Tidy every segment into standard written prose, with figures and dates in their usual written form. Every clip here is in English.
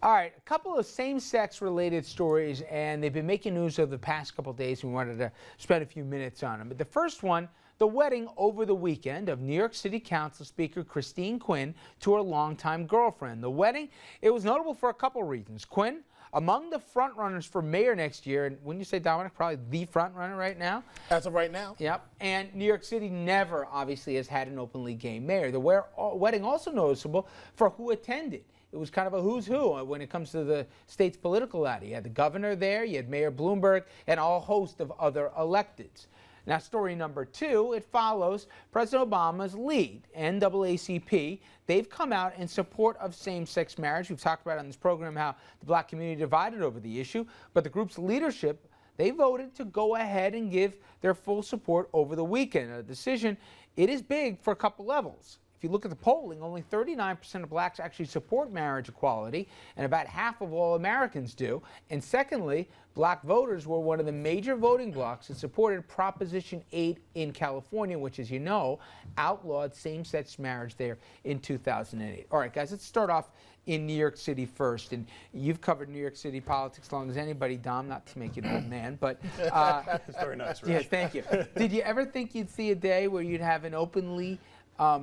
All right, a couple of same-sex related stories, and they've been making news over the past couple of days, and we wanted to spend a few minutes on them. But the first one, the wedding over the weekend of New York City Council Speaker Christine Quinn to her longtime girlfriend. The wedding, it was notable for a couple reasons. Quinn, among the frontrunners for mayor next year, and when you say Dominic, probably the frontrunner right now. As of right now? Yep. And New York City never, obviously, has had an openly gay mayor. The wedding also noticeable for who attended. It was kind of a who's who when it comes to the state's political ladder. You had the governor there, you had Mayor Bloomberg, and a whole host of other electeds. Now, story number two, it follows President Obama's lead, NAACP. They've come out in support of same-sex marriage. We've talked about on this program how the black community divided over the issue, but the group's leadership, they voted to go ahead and give their full support over the weekend. A decision, it is big for a couple levels. If you look at the polling, only 39% of blacks actually support marriage equality, and about half of all Americans do. And secondly, black voters were one of the major voting blocs that supported Proposition 8 in California, which, as you know, outlawed same-sex marriage there in 2008. All right, guys, let's start off in New York City first. And you've covered New York City politics as long as anybody, Dom, not to make you an old man, but... It's very nice, Rich. Yeah, thank you. Did you ever think you'd see a day where you'd have an openly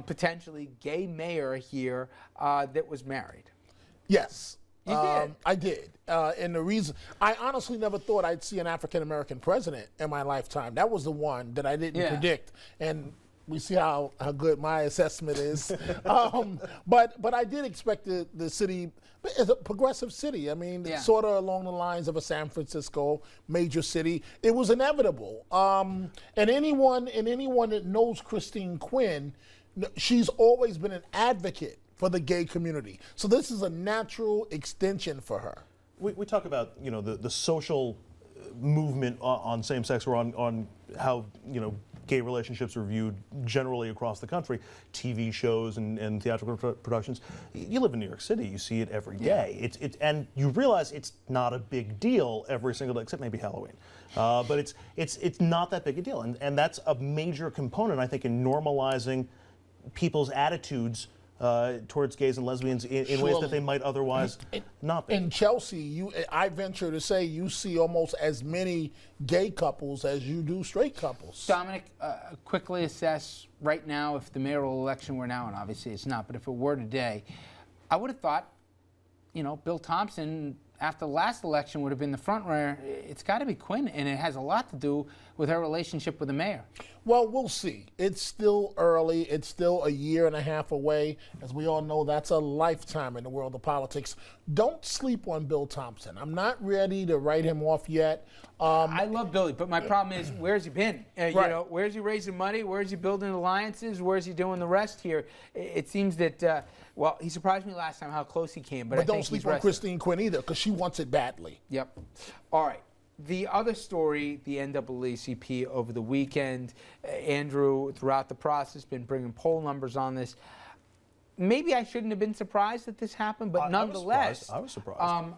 potentially gay mayor here that was married? Yes. You did? I did. And the reason, I honestly never thought I'd see an African-American president in my lifetime. That was the one that I didn't predict. And we see how good my assessment is. But I did expect the city, it's a progressive city. I mean, sort of along the lines of a San Francisco major city. It was inevitable. And anyone that knows Christine Quinn, she's always been an advocate for the gay community. So this is a natural extension for her. We talk about, you know, the social movement on same-sex or on how, you know, gay relationships are viewed generally across the country, TV shows and theatrical productions. You live in New York City, you see it every day. And you realize it's not a big deal every single day, except maybe Halloween. But it's not that big a deal, and that's a major component, I think, in normalizing people's attitudes towards gays and lesbians in ways that they might otherwise not be. In Chelsea, I venture to say you see almost as many gay couples as you do straight couples. Dominic, quickly assess right now if the mayoral election were now, and obviously it's not, but if it were today, I would have thought, you know, Bill Thompson, after the last election, would have been the front runner. It's got to be Quinn, and it has a lot to do with her relationship with the mayor. Well, we'll see. It's still early. It's still a year and a half away. As we all know, that's a lifetime in the world of politics. Don't sleep on Bill Thompson. I'm not ready to write him off yet. I love Billy, but my problem is, where's he been? You know, where's he raising money? Where's he building alliances? Where's he doing the rest here? It seems that, well, he surprised me last time how close he came, but I don't think sleep he's on rested. Christine Quinn either, because she wants it badly. Yep. All right. The other story, the NAACP over the weekend, Andrew, throughout the process, been bringing poll numbers on this. Maybe I shouldn't have been surprised that this happened, but nonetheless, I was surprised.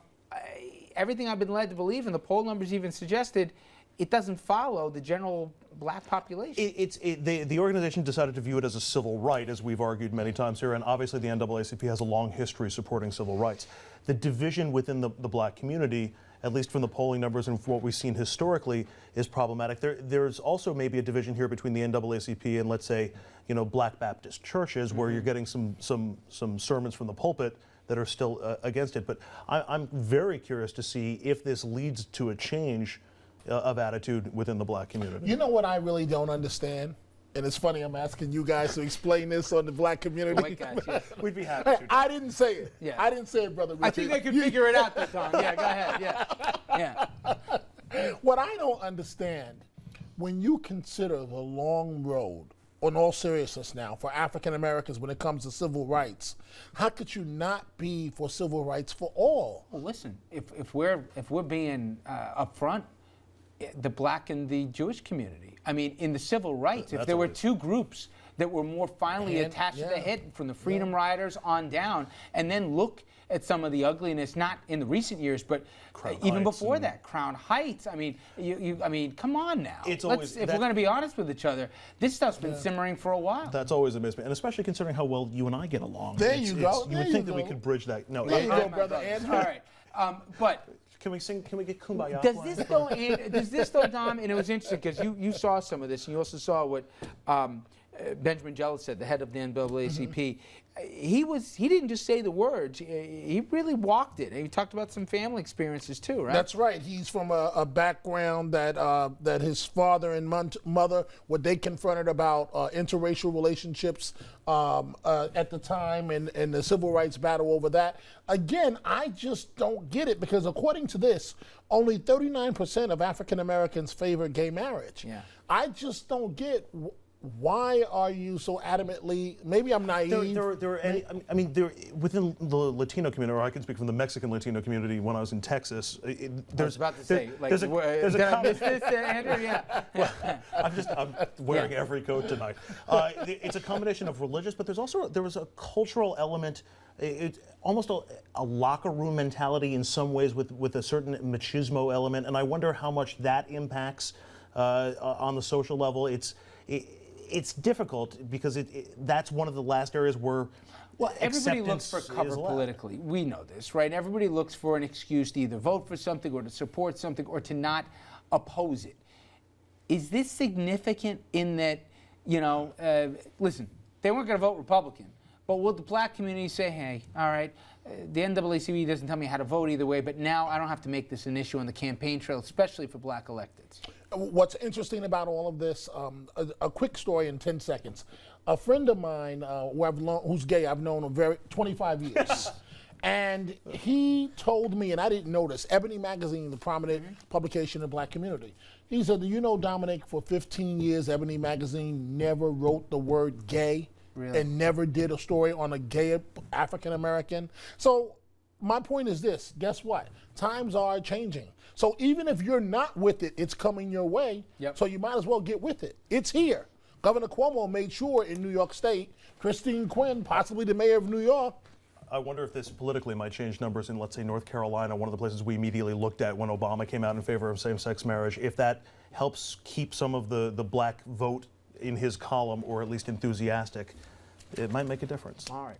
Everything I've been led to believe, and the poll numbers even suggested, it doesn't follow the general black population. The organization decided to view it as a civil right, as we've argued many times here, and obviously the NAACP has a long history supporting civil rights. The division within the black community, at least from the polling numbers and from what we've seen historically, is problematic. There's also maybe a division here between the NAACP and, let's say, you know, Black Baptist churches, where you're getting some sermons from the pulpit that are still against it. But I'm very curious to see if this leads to a change of attitude within the black community. You know what I really don't understand? And it's funny, I'm asking you guys to explain this on the black community. White guys, yeah. We'd be happy to. I didn't say it. Yeah. I didn't say it, Brother Richard. I think I could figure it out this time. Yeah, go ahead. Yeah. What I don't understand, when you consider the long road, in all seriousness now, for African Americans when it comes to civil rights, how could you not be for civil rights for all? Well, listen, if we're being upfront, the black and the Jewish community. I mean, in the civil rights, if there were two groups that were more finely attached to the hip, from the Freedom Riders on down, and then look at some of the ugliness, not in the recent years, but even before that. Crown Heights. I mean, I mean, come on now. It's if we're going to be honest with each other, this stuff's been simmering for a while. That's always amazed me, and especially considering how well you and I get along. There you go. You would think that we could bridge that. No, there you go, brother Andrew. All right, but. Can we sing? Can we get Kumbaya? Does this though, Dom? And it was interesting because you saw some of this, and you also saw what Benjamin Jealous said, the head of the NAACP. He didn't just say the words. He really walked it. And he talked about some family experiences too, right? That's right. He's from a background that his father and mother, what they confronted about interracial relationships at the time and the civil rights battle over that. Again, I just don't get it, because according to this, only 39% of African Americans favor gay marriage. Yeah. I just don't get. Why are you so adamantly? Maybe I'm naive. I mean, within the Latino community, or I can speak from the Mexican Latino community. When I was in Texas, I was about to say, like, there's did I miss this, Andrew? Yeah. Well, I'm wearing every coat tonight. It's a combination of religious, but there was a cultural element. Almost a locker room mentality in some ways, with a certain machismo element, and I wonder how much that impacts on the social level. It's difficult because that's one of the last areas where everybody looks for cover politically. We know this, right? Everybody looks for an excuse to either vote for something or to support something or to not oppose it. Is this significant in that, listen, they weren't going to vote Republican, but will the black community say, hey, all right, the NAACP doesn't tell me how to vote either way, but now I don't have to make this an issue on the campaign trail, especially for black electeds? What's interesting about all of this, a quick story in 10 seconds. A friend of mine who's gay, I've known him 25 years. And he told me, and I didn't notice, Ebony Magazine, the prominent publication in the black community. He said, do you know, Dominic, for 15 years, Ebony Magazine never wrote the word gay. Really? And never did a story on a gay African American. So my point is this, guess what? Times are changing. So even if you're not with it, it's coming your way. Yep. So you might as well get with it. It's here. Governor Cuomo made sure in New York State, Christine Quinn, possibly the mayor of New York. I wonder if this politically might change numbers in, let's say, North Carolina, one of the places we immediately looked at when Obama came out in favor of same-sex marriage. If that helps keep some of the black vote in his column, or at least enthusiastic, it might make a difference. All right.